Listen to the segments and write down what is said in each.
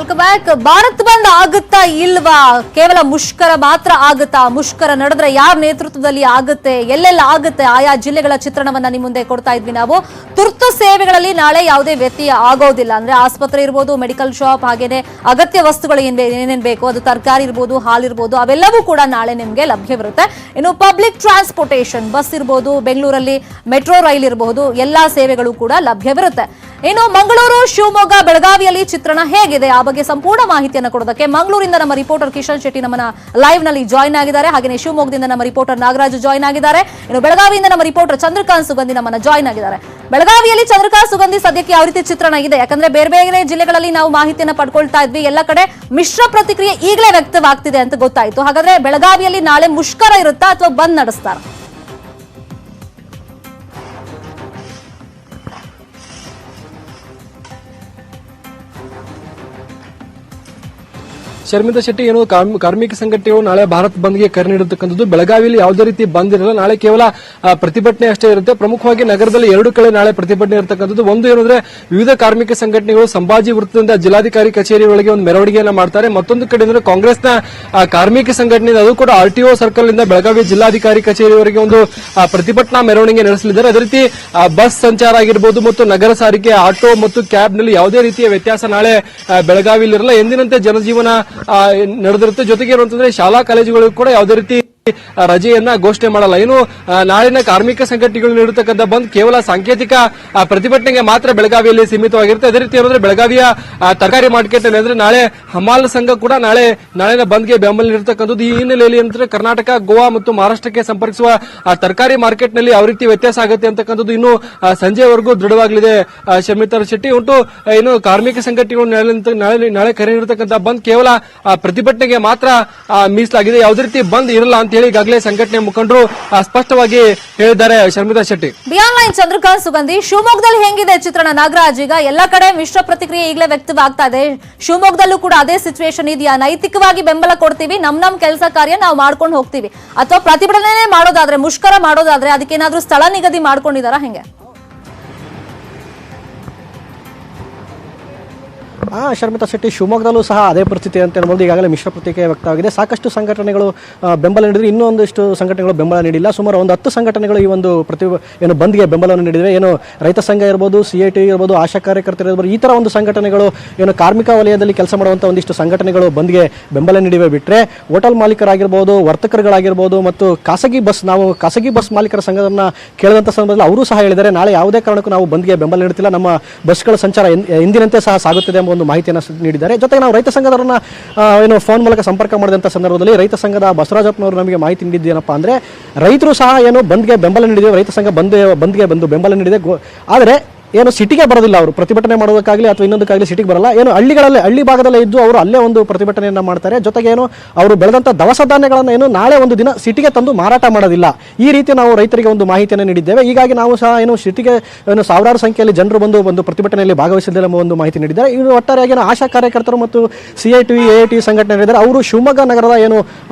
Welcome back. Bharat bandh ಆಗುತ್ತಾ ಇಲ್ವಾ? ಕೇವಲ ಮುಷ್ಕರ ಮಾತ್ರ ಆಗುತ್ತಾ? ಮುಷ್ಕರ ನಡೆದ್ರೆ ಯಾರ ನೇತೃತ್ವದಲ್ಲಿ ಆಗುತ್ತೆ, ಎಲ್ಲೆಲ್ಲ ಆಗುತ್ತೆ, ಆಯಾ ಜಿಲ್ಲೆಗಳ ಚಿತ್ರಣವನ್ನ ನಿಮ್ಮ ಮುಂದೆ ಕೊಡ್ತಾ ಇದ್ವಿ ನಾವು. ತುರ್ತು ಸೇವೆಗಳಲ್ಲಿ ನಾಳೆ ಯಾವುದೇ ವ್ಯತ್ಯಯ ಆಗೋದಿಲ್ಲ. ಅಂದ್ರೆ ಆಸ್ಪತ್ರೆ ಇರ್ಬೋದು, ಮೆಡಿಕಲ್ ಶಾಪ್, ಹಾಗೇನೆ ಅಗತ್ಯ ವಸ್ತುಗಳು ಏನೇನ್ ಬೇಕು, ಅದು ತರಕಾರಿ ಇರ್ಬೋದು, ಹಾಲಿರ್ಬೋದು, ಅವೆಲ್ಲವೂ ಕೂಡ ನಾಳೆ ನಿಮ್ಗೆ ಲಭ್ಯವಿರುತ್ತೆ. ಇನ್ನು ಪಬ್ಲಿಕ್ ಟ್ರಾನ್ಸ್ಪೋರ್ಟೇಷನ್, ಬಸ್ ಇರ್ಬೋದು, ಬೆಂಗಳೂರಲ್ಲಿ ಮೆಟ್ರೋ ರೈಲ್ ಇರಬಹುದು, ಎಲ್ಲಾ ಸೇವೆಗಳು ಕೂಡ ಲಭ್ಯವಿರುತ್ತೆ. ಇನ್ನು ಮಂಗಳೂರು, ಶಿವಮೊಗ್ಗ, ಬೆಳಗಾವಿಯಲ್ಲಿ ಚಿತ್ರಣ ಹೇಗಿದೆ ಆ ಬಗ್ಗೆ ಸಂಪೂರ್ಣ ಮಾಹಿತಿಯನ್ನು ಕೊಡೋದಕ್ಕೆ ಮಂಗಳೂರಿಂದ ನಮ್ಮ ರಿಪೋರ್ಟರ್ ಕಿಶನ್ ಶೆಟ್ಟಿ ನಮ್ಮನ್ನ ಲೈವ್ ನಲ್ಲಿ ಜಾಯ್ನ್ ಆಗಿದ್ದಾರೆ. ಹಾಗೆಯೇ ಶಿವಮೊಗ್ಗದಿಂದ ನಮ್ಮ ರಿಪೋರ್ಟರ್ ನಾಗರಾಜ್ ಜಾಯ್ನ್ ಆಗಿದ್ದಾರೆ. ಇನ್ನು ಬೆಳಗಾವಿಯಿಂದ ನಮ್ಮ ರಿಪೋರ್ಟರ್ ಚಂದ್ರಕಾಂತ್ ಸುಗಂಧಿ ನಮ್ಮನ್ನ ಜಾಯ್ನ್ ಆಗಿದ್ದಾರೆ. ಬೆಳಗಾವಿಯಲ್ಲಿ ಚಂದ್ರಕಾಂತ್ ಸುಗಂಧಿ ಸದ್ಯಕ್ಕೆ ಯಾವ ರೀತಿ ಚಿತ್ರಣ ಇದೆ? ಯಾಕಂದ್ರೆ ಬೇರೆ ಬೇರೆ ಜಿಲ್ಲೆಗಳಲ್ಲಿ ನಾವು ಮಾಹಿತಿಯನ್ನ ಪಡ್ಕೊಳ್ತಾ ಇದ್ವಿ, ಎಲ್ಲ ಕಡೆ ಮಿಶ್ರ ಪ್ರತಿಕ್ರಿಯೆ ಈಗಲೇ ವ್ಯಕ್ತವಾಗ್ತಿದೆ ಅಂತ ಗೊತ್ತಾಯ್ತು. ಹಾಗಾದ್ರೆ ಬೆಳಗಾವಿಯಲ್ಲಿ ನಾಳೆ ಮುಷ್ಕರ ಇರುತ್ತಾ ಅಥವಾ ಬಂದ್ ನಡೆಸ್ತಾರ? ಶರ್ಮಿತಾ ಶೆಟ್ಟಿ, ಏನು ಕಾರ್ಮಿಕ ಸಂಘಟನೆಗಳು ನಾಳೆ ಭಾರತ್ ಬಂದ್ಗೆ ಕರೆ ನೀಡತಕ್ಕಂಥದ್ದು. ಬೆಳಗಾವಿಯಲ್ಲಿ ಯಾವುದೇ ರೀತಿ ಬಂದ್ ಇರಲ್ಲ, ನಾಳೆ ಕೇವಲ ಪ್ರತಿಭಟನೆ ಅಷ್ಟೇ ಇರುತ್ತೆ. ಪ್ರಮುಖವಾಗಿ ನಗರದಲ್ಲಿ ಎರಡು ಕಡೆ ನಾಳೆ ಪ್ರತಿಭಟನೆ ಇರತಕ್ಕಂಥದ್ದು. ಒಂದು ಏನಂದ್ರೆ ವಿವಿಧ ಕಾರ್ಮಿಕ ಸಂಘಟನೆಗಳು ಸಂಭಾಜಿ ವೃತ್ತದಿಂದ ಜಿಲ್ಲಾಧಿಕಾರಿ ಕಚೇರಿ ಒಳಗೆ ಒಂದು ಮೆರವಣಿಗೆಯನ್ನ ಮಾಡ್ತಾರೆ. ಮತ್ತೊಂದು ಕಡೆ ಅಂದ್ರೆ ಕಾಂಗ್ರೆಸ್ನ ಕಾರ್ಮಿಕ ಸಂಘಟನೆ, ಅದು ಕೂಡ ಆರ್ಟಿಒ ಸರ್ಕಲ್ ಇಂದ ಬೆಳಗಾವಿ ಜಿಲ್ಲಾಧಿಕಾರಿ ಕಚೇರಿವರೆಗೆ ಒಂದು ಪ್ರತಿಭಟನಾ ಮೆರವಣಿಗೆ ನಡೆಸಲಿದ್ದಾರೆ. ಅದೇ ರೀತಿ ಬಸ್ ಸಂಚಾರ ಆಗಿರಬಹುದು ಮತ್ತು ನಗರ ಸಾರಿಗೆ, ಆಟೋ ಮತ್ತು ಕ್ಯಾಬ್ ನಲ್ಲಿ ಯಾವುದೇ ರೀತಿಯ ವ್ಯತ್ಯಾಸ ನಾಳೆ ಬೆಳಗಾವಿಯಲ್ಲಿ ಇರಲ್ಲ. ಎಂದಿನಂತೆ ಜನಜೀವನ ನಡೆದಿರುತ್ತೆ. ಜೊತೆಗೆ ಏನು ಅಂತಂದ್ರೆ ಶಾಲಾ ಕಾಲೇಜುಗಳು ಕೂಡ ಯಾವುದೇ ರೀತಿ ರಜೆಯನ್ನ ಘೋಷಣೆ ಮಾಡಲ್ಲ. ಇನ್ನು ನಾಳಿನ ಕಾರ್ಮಿಕ ಸಂಘಟನೆಗಳು ನೀಡತಕ್ಕಂಥ ಬಂದ್ ಕೇವಲ ಸಾಂಕೇತಿಕ ಪ್ರತಿಭಟನೆಗೆ ಮಾತ್ರ ಬೆಳಗಾವಿಯಲ್ಲಿ ಸೀಮಿತವಾಗಿರುತ್ತೆ. ಅದೇ ರೀತಿ ಏನಂದ್ರೆ ಬೆಳಗಾವಿಯ ತರಕಾರಿ ಮಾರ್ಕೆಟ್ ಅಲ್ಲಿ ಅಂದ್ರೆ ನಾಳೆ ಹಮಾಲ್ ಸಂಘ ಕೂಡ ನಾಳಿನ ಬಂದ್ಗೆ ಬೆಂಬಲ ನೀಡತಕ್ಕಂಥದ್ದು. ಈ ಹಿನ್ನೆಲೆಯಲ್ಲಿ ಏನಂದ್ರೆ ಕರ್ನಾಟಕ, ಗೋವಾ ಮತ್ತು ಮಹಾರಾಷ್ಟ್ರಕ್ಕೆ ಸಂಪರ್ಕಿಸುವ ತರಕಾರಿ ಮಾರ್ಕೆಟ್ ನಲ್ಲಿ ಯಾವ ರೀತಿ ವ್ಯತ್ಯಾಸ ಆಗುತ್ತೆ ಅಂತಕ್ಕಂಥದ್ದು ಇನ್ನು ಸಂಜೆವರೆಗೂ ದೃಢವಾಗಲಿದೆ. ಶರ್ಮಿತಾ ಶೆಟ್ಟಿ, ಉಂಟು ಏನು ಕಾರ್ಮಿಕ ಸಂಘಟನೆಗಳು ನಾಳೆ ಕರೆ ನೀಡತಕ್ಕಂಥ ಬಂದ್ ಕೇವಲ ಪ್ರತಿಭಟನೆಗೆ ಮಾತ್ರ ಮೀಸಲಾಗಿದೆ, ಯಾವುದೇ ರೀತಿ ಬಂದ್ ಇರಲ್ಲ ಅಂತ ಹೇಳಿ ಈಗಾಗಲೇ ಸಂಘಟನೆ ಮುಖಂಡರು ಸ್ಪಷ್ಟವಾಗಿ ಹೇಳಿದ್ದಾರೆ. ಶರ್ಮಿತಾ ಶೆಟ್ಟಿ, ಬಿಯಾನ್ ಲೈನ್ ಚಂದ್ರಕಾಂತ್ ಸುಗಂಧಿ. ಶಿವಮೊಗ್ಗದಲ್ಲಿ ಹೆಂಗಿದೆ ಚಿತ್ರಣ ನಾಗರಾಜ್? ಈಗ ಎಲ್ಲ ಕಡೆ ಮಿಶ್ರ ಪ್ರತಿಕ್ರಿಯೆ ಈಗಲೇ ವ್ಯಕ್ತವಾಗ್ತಾ ಇದೆ. ಶಿವಮೊಗ್ಗದಲ್ಲೂ ಕೂಡ ಅದೇ ಸಿಚುವೇಶನ್ ಇದೆಯಾ? ನೈತಿಕವಾಗಿ ಬೆಂಬಲ ಕೊಡ್ತೀವಿ, ನಮ್ ಕೆಲಸ ಕಾರ್ಯ ನಾವು ಮಾಡ್ಕೊಂಡು ಹೋಗ್ತೀವಿ, ಅಥವಾ ಪ್ರತಿಭಟನೆ ಮಾಡೋದಾದ್ರೆ, ಮುಷ್ಕರ ಮಾಡೋದಾದ್ರೆ ಅದಕ್ಕೇನಾದ್ರೂ ಸ್ಥಳ ನಿಗದಿ ಮಾಡ್ಕೊಂಡಿದಾರಾ? ಹೆಂಗೆ? ಶರ್ಮಿತಾ ಶೆಟ್ಟಿ, ಶಿವಮೊಗ್ಗದಲ್ಲೂ ಸಹ ಅದೇ ಪರಿಸ್ಥಿತಿ ಅಂತ ಹೇಳ್ಬೋದು. ಈಗಾಗಲೇ ಮಿಶ್ರ ಪ್ರತಿಕ್ರಿಯೆ ವ್ಯಕ್ತವಾಗಿದೆ. ಸಾಕಷ್ಟು ಸಂಘಟನೆಗಳು ಬೆಂಬಲ ನೀಡಿದ್ರೆ, ಇನ್ನೊಂದಿಷ್ಟು ಸಂಘಟನೆಗಳು ಬೆಂಬಲ ನೀಡಿಲ್ಲ. ಸುಮಾರು ಒಂದು 10 ಸಂಘಟನೆಗಳು ಈ ಒಂದು ಏನು ಬಂದ್ಗೆ ಬೆಂಬಲವನ್ನು ನೀಡಿವೆ. ಏನು ರೈತ ಸಂಘ ಇರ್ಬೋದು, CIT ಇರ್ಬೋದು, ಆಶಾ ಕಾರ್ಯಕರ್ತರು ಇರ್ಬೋದು, ಈ ಥರ ಒಂದು ಸಂಘಟನೆಗಳು, ಏನು ಕಾರ್ಮಿಕ ವಲಯದಲ್ಲಿ ಕೆಲಸ ಮಾಡುವಂಥ ಒಂದಿಷ್ಟು ಸಂಘಟನೆಗಳು ಬಂದ್ಗೆ ಬೆಂಬಲ ನೀಡಿವೆ. ಬಿಟ್ಟರೆ ಹೋಟೆಲ್ ಮಾಲೀಕರಾಗಿರ್ಬೋದು, ವರ್ತಕರುಗಳಾಗಿರ್ಬೋದು ಮತ್ತು ಖಾಸಗಿ ಬಸ್ ಮಾಲೀಕರ ಸಂಘದನ್ನ ಕೇಳಿದಂಥ ಸಂದರ್ಭದಲ್ಲಿ ಅವರು ಸಹ ಹೇಳಿದ್ದಾರೆ, ನಾಳೆ ಯಾವುದೇ ಕಾರಣಕ್ಕೂ ನಾವು ಬಂದ್ಗೆ ಬೆಂಬಲ ನೀಡುತ್ತಿಲ್ಲ, ನಮ್ಮ ಬಸ್ಗಳ ಸಂಚಾರ ಎಂದಿನಂತೆ ಸಹ ಸಾಗುತ್ತದೆ ಎಂಬ ಒಂದು ಮಾಹಿತಿಯನ್ನು ನೀಡಿದ್ದಾರೆ. ಜೊತೆಗೆ ನಾವು ರೈತ ಸಂಘದವರನ್ನ ಏನು ಫೋನ್ ಮೂಲಕ ಸಂಪರ್ಕ ಮಾಡಿದಂಥ ಸಂದರ್ಭದಲ್ಲಿ ರೈತ ಸಂಘದ ಬಸವರಾಜಪ್ಪನವರು ನಮಗೆ ಮಾಹಿತಿ ನೀಡಿದ್ದೇನಪ್ಪ ಅಂದರೆ, ರೈತರು ಸಹ ಏನು ಬಂದ್ಗೆ ಬೆಂಬಲ ನೀಡಿದೆ, ರೈತ ಸಂಘ ಬಂದ್ಗೆ ಬೆಂಬಲ ನೀಡಿದೆ. ಆದರೆ ಏನು ಸಿಟಿಗೆ ಬರೋದಿಲ್ಲ, ಅವರು ಪ್ರತಿಭಟನೆ ಮಾಡೋದಕ್ಕಾಗಲಿ ಅಥವಾ ಇನ್ನೊಂದಕ್ಕಾಗಲಿ ಸಿಟಿಗೆ ಬರಲ್ಲ. ಏನು ಹಳ್ಳಿ ಭಾಗದಲ್ಲೇ ಇದ್ದು ಅವರು ಅಲ್ಲೇ ಒಂದು ಪ್ರತಿಭಟನೆಯನ್ನು ಮಾಡ್ತಾರೆ. ಜೊತೆಗೆ ಏನು ಅವರು ಬೆಳೆದಂಥ ದವಸ ಧಾನ್ಯಗಳನ್ನು ಏನು ನಾಳೆ ಒಂದು ದಿನ ಸಿಟಿಗೆ ತಂದು ಮಾರಾಟ ಮಾಡೋದಿಲ್ಲ. ಈ ರೀತಿ ನಾವು ರೈತರಿಗೆ ಒಂದು ಮಾಹಿತಿಯನ್ನು ನೀಡಿದ್ದೇವೆ. ಹೀಗಾಗಿ ನಾವು ಸಹ ಏನು ಸಿಟಿಗೆ ಏನು ಸಾವಿರಾರು ಸಂಖ್ಯೆಯಲ್ಲಿ ಜನರು ಒಂದು ಪ್ರತಿಭಟನೆಯಲ್ಲಿ ಭಾಗವಹಿಸಿದ್ದಾರೆ ಎಂಬ ಒಂದು ಮಾಹಿತಿ ನೀಡಿದ್ದಾರೆ. ಇವರು ಒಟ್ಟಾರೆಯಾಗಿ ಆಶಾ ಕಾರ್ಯಕರ್ತರು ಮತ್ತು CIT, AIT ಸಂಘಟನೆ ಇದ್ದಾರೆ. ಅವರು ಶಿವಮೊಗ್ಗ ನಗರದ ಏನು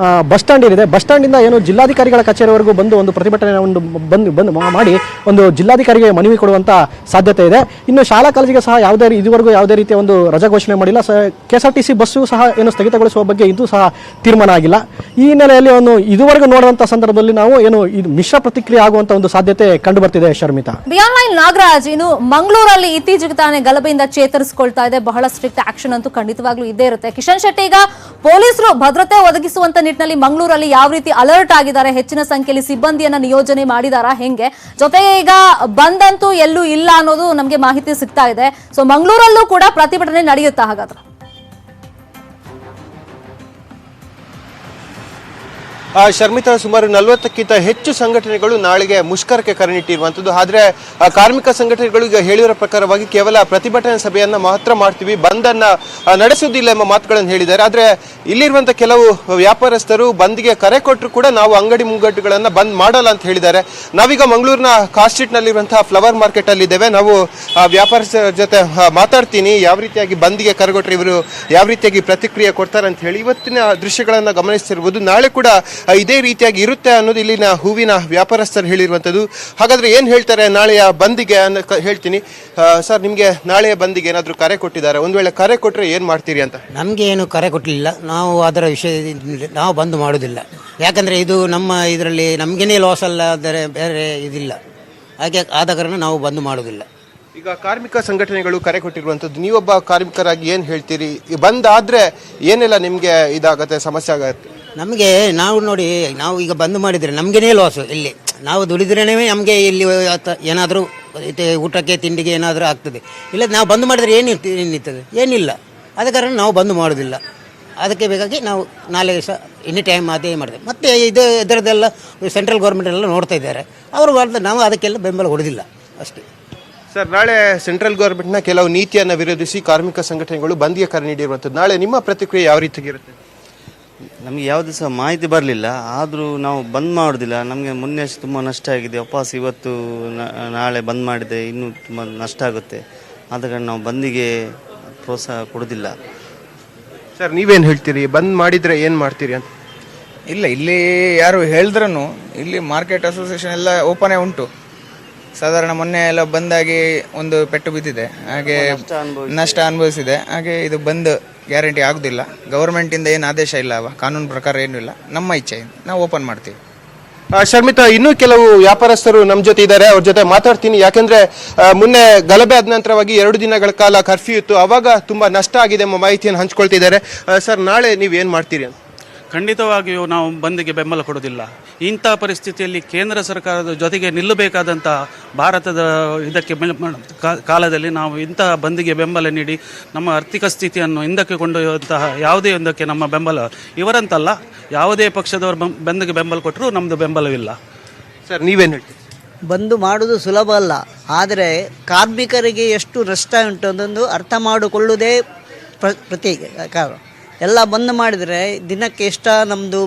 ಬಸ್ ಸ್ಟ್ಯಾಂಡ್ ಏನಿದೆ, ಬಸ್ ಸ್ಟ್ಯಾಂಡಿಂದ ಏನು ಜಿಲ್ಲಾಧಿಕಾರಿಗಳ ಕಚೇರಿವರೆಗೂ ಬಂದು ಒಂದು ಪ್ರತಿಭಟನೆ ಬಂದು ಮಾಡಿ ಒಂದು ಜಿಲ್ಲಾಧಿಕಾರಿಗೆ ಮನವಿ ಕೊಡುವಂತ ಸಾಧ್ಯತೆ ಇದೆ. ಇನ್ನು ಶಾಲಾ ಕಾಲೇಜಿಗೆ ಸಹ ಇದುವರೆಗೂ ಯಾವುದೇ ರೀತಿಯ ಒಂದು ರಜಾ ಘೋಷಣೆ ಮಾಡಿಲ್ಲ. KSRTC ಬಸ್ಸು ಸಹ ಏನು ಸ್ಥಗಿತಗೊಳಿಸುವ ಬಗ್ಗೆ ಇದು ಸಹ ತೀರ್ಮಾನ ಆಗಿಲ್ಲ. ಈ ಹಿನ್ನೆಲೆಯಲ್ಲಿ ಇದುವರೆಗೂ ನೋಡುವಂತ ಸಂದರ್ಭದಲ್ಲಿ ನಾವು ಏನು ಇದು ಮಿಶ್ರ ಪ್ರತಿಕ್ರಿಯೆ ಆಗುವಂತ ಒಂದು ಸಾಧ್ಯತೆ ಕಂಡು ಬರ್ತಿದೆ. ಶರ್ಮಿತಾ, ಬಿಯಾನ್ ಲೈನ್ ನಾಗರಾಜ್, ಇನ್ನು ಮಂಗಳೂರಲ್ಲಿ ಇತ್ತೀಚೆಗೆ ತಾನೇ ಗಲಭೆಯಿಂದ ಚೇತರಿಸಿಕೊಳ್ತಾ ಇದೆ. ಬಹಳ ಸ್ಟ್ರಿಕ್ಟ್ ಆಕ್ಷನ್ ಅಂತೂ ಖಂಡಿತವಾಗ್ಲೂ ಇದ್ದೇ ಇರುತ್ತೆ. ಕಿಶನ್ ಶೆಟ್ಟಿ, ಈಗ ಪೊಲೀಸರು ಭದ್ರತೆ ಒದಗಿಸುವಂತ ನಿಟ್ಟಿನಲ್ಲಿ ಮಂಗಳೂರಲ್ಲಿ ಯಾವ ರೀತಿ ಅಲರ್ಟ್ ಆಗಿದ್ದಾರೆ? ಹೆಚ್ಚಿನ ಸಂಖ್ಯೆಯಲ್ಲಿ ಸಿಬ್ಬಂದಿಯನ್ನ ನಿಯೋಜನೆ ಮಾಡಿದಾರಾ? ಹೆಂಗೆ? ಜೊತೆಗೆ ಈಗ ಬಂದಂತೂ ಎಲ್ಲೂ ಇಲ್ಲ ಅನ್ನೋದು ನಮಗೆ ಮಾಹಿತಿ ಸಿಗ್ತಾ ಇದೆ. ಸೊ ಮಂಗಳೂರಲ್ಲೂ ಕೂಡ ಪ್ರತಿಭಟನೆ ನಡೆಯುತ್ತಾ ಹಾಗಾದ್ರೆ? ಶರ್ಮಿತಾ, ಸುಮಾರು 40ಕ್ಕಿಂತ ಹೆಚ್ಚು ಸಂಘಟನೆಗಳು ನಾಳೆಗೆ ಮುಷ್ಕರಕ್ಕೆ ಕರೆ ನೀಟ್ಟಿರುವಂಥದ್ದು. ಆದರೆ ಕಾರ್ಮಿಕ ಸಂಘಟನೆಗಳು ಈಗ ಹೇಳಿರೋ ಪ್ರಕಾರವಾಗಿ ಕೇವಲ ಪ್ರತಿಭಟನಾ ಸಭೆಯನ್ನ ಮಾತ್ರ ಮಾಡ್ತೀವಿ, ಬಂದನ್ನ ನಡೆಸುವುದಿಲ್ಲ ಎಂಬ ಮಾತುಗಳನ್ನು ಹೇಳಿದ್ದಾರೆ. ಆದರೆ ಇಲ್ಲಿರುವಂಥ ಕೆಲವು ವ್ಯಾಪಾರಸ್ಥರು ಬಂದ್ಗೆ ಕರೆ ಕೊಟ್ಟರು ಕೂಡ ನಾವು ಅಂಗಡಿ ಮುಂಗಟ್ಟುಗಳನ್ನು ಬಂದ್ ಮಾಡಲ್ಲ ಅಂತ ಹೇಳಿದ್ದಾರೆ. ನಾವೀಗ ಮಂಗಳೂರಿನ ಕಾಸ್ಟ್ ಸ್ಟ್ರೀಟ್ ನಲ್ಲಿರುವಂತಹ ಫ್ಲವರ್ ಮಾರ್ಕೆಟ್ ಅಲ್ಲಿ ಇದ್ದೇವೆ. ನಾವು ವ್ಯಾಪಾರಸ್ಥರ ಜೊತೆ ಮಾತಾಡ್ತೀನಿ, ಯಾವ ರೀತಿಯಾಗಿ ಬಂದ್ಗೆ ಕರೆ ಕೊಟ್ಟರೆ ಇವರು ಯಾವ ರೀತಿಯಾಗಿ ಪ್ರತಿಕ್ರಿಯೆ ಕೊಡ್ತಾರೆ ಅಂತ ಹೇಳಿ. ಇವತ್ತಿನ ದೃಶ್ಯಗಳನ್ನು ಗಮನಿಸ್ತಿರ್ಬೋದು. ನಾಳೆ ಕೂಡ ಇದೇ ರೀತಿಯಾಗಿ ಇರುತ್ತೆ ಅನ್ನೋದು ಇಲ್ಲಿನ ಹೂವಿನ ವ್ಯಾಪಾರಸ್ಥರು ಹೇಳಿರುವಂಥದ್ದು. ಹಾಗಾದ್ರೆ ಏನು ಹೇಳ್ತಾರೆ ನಾಳೆಯ ಬಂದಿಗೆ ಹೇಳ್ತೀನಿ. ಸರ್, ನಿಮಗೆ ನಾಳೆಯ ಬಂದಿಗೆ ಏನಾದರೂ ಕರೆ ಕೊಟ್ಟಿದ್ದಾರೆ? ಒಂದು ವೇಳೆ ಕರೆ ಕೊಟ್ಟರೆ ಏನು ಮಾಡ್ತೀರಿ ಅಂತ? ನಮಗೆ ಏನು ಕರೆ ಕೊಟ್ಟಲಿಲ್ಲ. ನಾವು ಅದರ ವಿಷಯದಲ್ಲಿ ನಾವು ಬಂದ್ ಮಾಡೋದಿಲ್ಲ. ಯಾಕಂದರೆ ಇದು ನಮ್ಮ ಇದರಲ್ಲಿ ನಮಗೇನೇ ಲಾಸ್ ಅಲ್ಲ, ಆದರೆ ಬೇರೆ ಇದಿಲ್ಲ. ಹಾಗೆ ಆದ ಕಾರಣ ನಾವು ಬಂದ್ ಮಾಡೋದಿಲ್ಲ. ಈಗ ಕಾರ್ಮಿಕ ಸಂಘಟನೆಗಳು ಕರೆ ಕೊಟ್ಟಿರುವಂಥದ್ದು, ನೀವೊಬ್ಬ ಕಾರ್ಮಿಕರಾಗಿ ಏನು ಹೇಳ್ತೀರಿ? ಬಂದಾದರೆ ಏನೆಲ್ಲ ನಿಮಗೆ ಇದಾಗುತ್ತೆ, ಸಮಸ್ಯೆ ಆಗುತ್ತೆ? ನಮಗೆ ನಾವು ನೋಡಿ, ನಾವು ಈಗ ಬಂದ್ ಮಾಡಿದರೆ ನಮಗೇನೇ ಲಾಸು. ಇಲ್ಲಿ ನಾವು ದುಡಿದ್ರೇ ನಮಗೆ ಇಲ್ಲಿ ಏನಾದರೂ ಊಟಕ್ಕೆ ತಿಂಡಿಗೆ ಏನಾದರೂ ಆಗ್ತದೆ. ಇಲ್ಲ ನಾವು ಬಂದ್ ಮಾಡಿದರೆ ಏನಿರ್ತದೆ? ಏನಿಲ್ಲ. ಆದ ಕಾರಣ ನಾವು ಬಂದ್ ಮಾಡೋದಿಲ್ಲ. ಅದಕ್ಕೆ ಬೇಕಾಗಿ ನಾವು ನಾಳೆ ಸಹ ಎನಿ ಟೈಮ್ ಅದೇ ಮಾಡ್ತೇವೆ. ಮತ್ತು ಇದರದ್ದೆಲ್ಲ ಸೆಂಟ್ರಲ್ ಗೌರ್ಮೆಂಟ್ ಎಲ್ಲ ನೋಡ್ತಾ ಇದ್ದಾರೆ. ಅವರು ನಾವು ಅದಕ್ಕೆಲ್ಲ ಬೆಂಬಲ ಕೊಡೋದಿಲ್ಲ ಅಷ್ಟೇ. ಸರ್, ನಾಳೆ ಸೆಂಟ್ರಲ್ ಗೌರ್ಮೆಂಟ್ನ ಕೆಲವು ನೀತಿಯನ್ನು ವಿರೋಧಿಸಿ ಕಾರ್ಮಿಕ ಸಂಘಟನೆಗಳು ಬಂದ್ಗೆ ಕರೆ ನೀಡಿರುವಂಥದ್ದು. ನಾಳೆ ನಿಮ್ಮ ಪ್ರತಿಕ್ರಿಯೆ ಯಾವ ರೀತಿಗಿರುತ್ತೆ? ನಮಗೆ ಯಾವುದೇ ಸಹ ಮಾಹಿತಿ ಬರಲಿಲ್ಲ, ಆದರೂ ನಾವು ಬಂದ್ ಮಾಡೋದಿಲ್ಲ. ನಮಗೆ ಮೊನ್ನೆ ತುಂಬ ನಷ್ಟ ಆಗಿದೆ. ವಾಪಸ್ ಇವತ್ತು ನಾಳೆ ಬಂದ್ ಮಾಡಿದೆ, ಇನ್ನೂ ತುಂಬ ನಷ್ಟ ಆಗುತ್ತೆ. ಆದ ಕಾರಣ ನಾವು ಬಂದಿಗೆ ಪ್ರೋತ್ಸಾಹ ಕೊಡೋದಿಲ್ಲ. ಸರ್, ನೀವೇನು ಹೇಳ್ತೀರಿ? ಬಂದ್ ಮಾಡಿದರೆ ಏನು ಮಾಡ್ತೀರಿ ಅಂತ? ಇಲ್ಲ, ಇಲ್ಲಿ ಯಾರು ಹೇಳಿದ್ರೂ ಇಲ್ಲಿ ಮಾರ್ಕೆಟ್ ಅಸೋಸಿಯೇಷನ್ ಎಲ್ಲ ಓಪನೇ ಉಂಟು. ಸಾಧಾರಣ ಮೊನ್ನೆ ಎಲ್ಲ ಬಂದಾಗಿ ಒಂದು ಪೆಟ್ಟು ಬಿದ್ದಿದೆ, ಹಾಗೆ ನಷ್ಟ ಅನುಭವಿಸಿದೆ. ಹಾಗೆ ಇದು ಬಂದ್ ಗ್ಯಾರಂಟಿ ಆಗೋದಿಲ್ಲ. ಗೌರ್ಮೆಂಟಿಂದ ಏನು ಆದೇಶ ಇಲ್ಲ, ಕಾನೂನು ಪ್ರಕಾರ ಏನೂ ಇಲ್ಲ. ನಮ್ಮ ಇಚ್ಛೆಯಿಂದ ನಾವು ಓಪನ್ ಮಾಡ್ತೀವಿ. ಶರ್ಮಿತಾ, ಇನ್ನೂ ಕೆಲವು ವ್ಯಾಪಾರಸ್ಥರು ನಮ್ಮ ಜೊತೆ ಇದ್ದಾರೆ, ಅವ್ರ ಜೊತೆ ಮಾತಾಡ್ತೀನಿ. ಯಾಕೆಂದ್ರೆ ಮೊನ್ನೆ ಗಲಭೆ ಆದ ನಂತರವಾಗಿ 2 ದಿನಗಳ ಕಾಲ ಕರ್ಫ್ಯೂ ಇತ್ತು, ಅವಾಗ ತುಂಬಾ ನಷ್ಟ ಆಗಿದೆ ಎಂಬ ಮಾಹಿತಿಯನ್ನು ಹಂಚ್ಕೊಳ್ತಿದ್ದಾರೆ. ಸರ್, ನಾಳೆ ನೀವು ಏನು ಮಾಡ್ತೀರಿ ಅಂತ? ಖಂಡಿತವಾಗಿಯೂ ನಾವು ಬಂದ್ಗೆ ಬೆಂಬಲ ಕೊಡೋದಿಲ್ಲ. ಇಂಥ ಪರಿಸ್ಥಿತಿಯಲ್ಲಿ ಕೇಂದ್ರ ಸರ್ಕಾರದ ಜೊತೆಗೆ ನಿಲ್ಲಬೇಕಾದಂಥ ಭಾರತದ ಇದಕ್ಕೆ ಕಾಲದಲ್ಲಿ ನಾವು ಇಂತಹ ಬಂದ್ಗೆ ಬೆಂಬಲ ನೀಡಿ ನಮ್ಮ ಆರ್ಥಿಕ ಸ್ಥಿತಿಯನ್ನು ಹಿಂದಕ್ಕೆ ಕೊಂಡೊಯ್ಯುವಂತಹ ಯಾವುದೇ ಒಂದಕ್ಕೆ ನಮ್ಮ ಬೆಂಬಲ, ಇವರಂತಲ್ಲ ಯಾವುದೇ ಪಕ್ಷದವರು ಬಂದ್ಗೆ ಬೆಂಬಲ ಕೊಟ್ಟರೂ ನಮ್ಮದು ಬೆಂಬಲವಿಲ್ಲ. ಸರ್, ನೀವೇನು ಹೇಳ್ತೀರಿ? ಬಂದು ಮಾಡುವುದು ಸುಲಭ ಅಲ್ಲ, ಆದರೆ ಕಾರ್ಮಿಕರಿಗೆ ಎಷ್ಟು ನಷ್ಟ ಉಂಟು ಅದೊಂದು ಅರ್ಥ ಮಾಡಿಕೊಳ್ಳುವುದೇ ಪ್ರತಿ ಕಾರಣ. ಎಲ್ಲ ಬಂದ್ ಮಾಡಿದರೆ ದಿನಕ್ಕೆ ಎಷ್ಟ ನಮ್ಮದು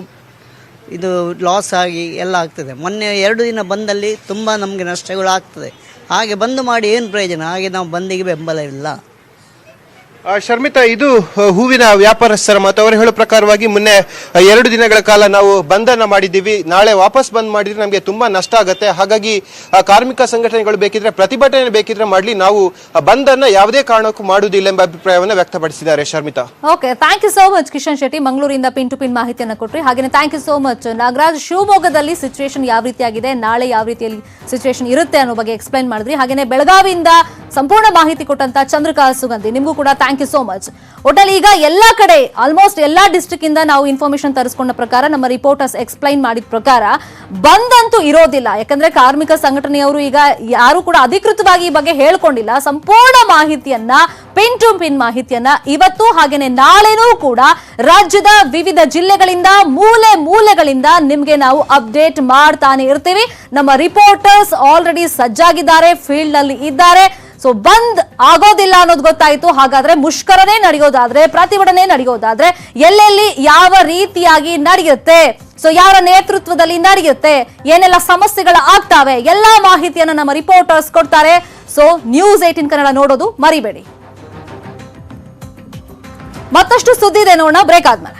ಇದು ಲಾಸ್ ಆಗಿ ಎಲ್ಲ ಆಗ್ತದೆ. ಮೊನ್ನೆ 2 ದಿನ ಬಂದಲ್ಲಿ ತುಂಬ ನಮಗೆ ನಷ್ಟಗಳು ಆಗ್ತದೆ. ಹಾಗೆ ಬಂದ್ ಮಾಡಿ ಏನು ಪ್ರಯೋಜನ? ಹಾಗೆ ನಾವು ಬಂದಿಗೆ ಬೆಂಬಲವಿಲ್ಲ. ಶರ್ಮಿತಾ, ಇದು ಹೂವಿನ ವ್ಯಾಪಾರಸ್ಥರ ಮಾತು. ಅವರು ಹೇಳೋ ಪ್ರಕಾರವಾಗಿ ಮೊನ್ನೆ 2 ದಿನಗಳ ಕಾಲ ನಾವು ಬಂದನ್ನು ಮಾಡಿದ್ದೀವಿ, ನಾಳೆ ವಾಪಸ್ ಬಂದ್ ಮಾಡಿದ್ರೆ ನಮಗೆ ತುಂಬಾ ನಷ್ಟ ಆಗುತ್ತೆ. ಹಾಗಾಗಿ ಕಾರ್ಮಿಕ ಸಂಘಟನೆಗಳು ಬೇಕಿದ್ರೆ ಪ್ರತಿಭಟನೆ ಬೇಕಿದ್ರೆ ಮಾಡಲಿ, ನಾವು ಬಂದನ್ನು ಯಾವುದೇ ಕಾರಣಕ್ಕೂ ಮಾಡುವುದಿಲ್ಲ ಎಂಬ ಅಭಿಪ್ರಾಯವನ್ನು ವ್ಯಕ್ತಪಡಿಸಿದ್ದಾರೆ. Sharmita, okay, thank you so much Kishan Shetty, ಮಂಗಳೂರಿಂದ ಪಿನ್ ಟು ಪಿನ್ ಮಾಹಿತಿಯನ್ನು ಕೊಟ್ರಿ. ಹಾಗೆ thank you so much Nagaraj. ಶಿವಮೊಗ್ಗದಲ್ಲಿ ಸಿಚುವೇಶನ್ ಯಾವ ರೀತಿಯಾಗಿದೆ, ನಾಳೆ ಯಾವ ರೀತಿಯಲ್ಲಿ ಸಿಚುವೇಶನ್ ಇರುತ್ತೆ ಅನ್ನೋ ಬಗ್ಗೆ ಎಕ್ಸ್ಪ್ಲೈನ್ ಮಾಡಿದ್ರಿ. ಹಾಗೆ ಬೆಳಗಾವಿಯಿಂದ ಸಂಪೂರ್ಣ ಮಾಹಿತಿ ಕೊಟ್ಟಂತ ಚಂದ್ರಿಕಾ ಸುಗಂಧಿ, ನಿಮಗೂ ಕೂಡ ಥ್ಯಾಂಕ್ ಯು ಸೋ ಮಚ್. ಒಟ್ಟಲ್ಲಿ ಈಗ ಎಲ್ಲಾ ಕಡೆ ಆಲ್ಮೋಸ್ಟ್ ಎಲ್ಲಾ ಡಿಸ್ಟ್ರಿಕ್ಟ್ ಇಂದ ನಾವು ಇನ್ಫಾರ್ಮೇಶನ್ ತರಿಸ್ಕೊಂಡ ಪ್ರಕಾರ, ನಮ್ಮ ರಿಪೋರ್ಟರ್ಸ್ ಎಕ್ಸ್ಪ್ಲೈನ್ ಮಾಡಿದ ಪ್ರಕಾರ ಬಂದ್ ಅಂತೂ ಇರೋದಿಲ್ಲ. ಯಾಕಂದ್ರೆ ಕಾರ್ಮಿಕ ಸಂಘಟನೆಯವರು ಈಗ ಯಾರು ಕೂಡ ಅಧಿಕೃತವಾಗಿ ಈ ಬಗ್ಗೆ ಹೇಳ್ಕೊಂಡಿಲ್ಲ. ಸಂಪೂರ್ಣ ಮಾಹಿತಿಯನ್ನ, ಪಿನ್ ಟು ಪಿನ್ ಮಾಹಿತಿಯನ್ನ ಇವತ್ತು ಹಾಗೇನೆ ನಾಳೆನೂ ಕೂಡ ರಾಜ್ಯದ ವಿವಿಧ ಜಿಲ್ಲೆಗಳಿಂದ, ಮೂಲೆ ಮೂಲೆಗಳಿಂದ ನಿಮ್ಗೆ ನಾವು ಅಪ್ಡೇಟ್ ಮಾಡ್ತಾನೆ ಇರ್ತೀವಿ. ನಮ್ಮ ರಿಪೋರ್ಟರ್ಸ್ ಆಲ್ರೆಡಿ ಸಜ್ಜಾಗಿದ್ದಾರೆ, ಫೀಲ್ಡ್ ನಲ್ಲಿ ಇದ್ದಾರೆ. ಸೊ ಬಂದ್ ಆಗೋದಿಲ್ಲ ಅನ್ನೋದು ಗೊತ್ತಾಯ್ತು. ಹಾಗಾದ್ರೆ ಮುಷ್ಕರನೇ ನಡೆಯೋದಾದ್ರೆ, ಪ್ರತಿಭಟನೆ ನಡೆಯೋದಾದ್ರೆ ಎಲ್ಲೆಲ್ಲಿ ಯಾವ ರೀತಿಯಾಗಿ ನಡೆಯುತ್ತೆ, ಸೊ ಯಾರ ನೇತೃತ್ವದಲ್ಲಿ ನಡೆಯುತ್ತೆ, ಏನೆಲ್ಲ ಸಮಸ್ಯೆಗಳು ಆಗ್ತಾವೆ, ಎಲ್ಲಾ ಮಾಹಿತಿಯನ್ನ ನಮ್ಮ ರಿಪೋರ್ಟರ್ಸ್ ಕೊಡ್ತಾರೆ. ಸೊ ನ್ಯೂಸ್ 18 ಕನ್ನಡ ನೋಡೋದು ಮರಿಬೇಡಿ. ಮತ್ತಷ್ಟು ಸುದ್ದಿ ಇದೆ, ನೋಡೋಣ ಬ್ರೇಕ್ ಆದ್ಮೇಲೆ.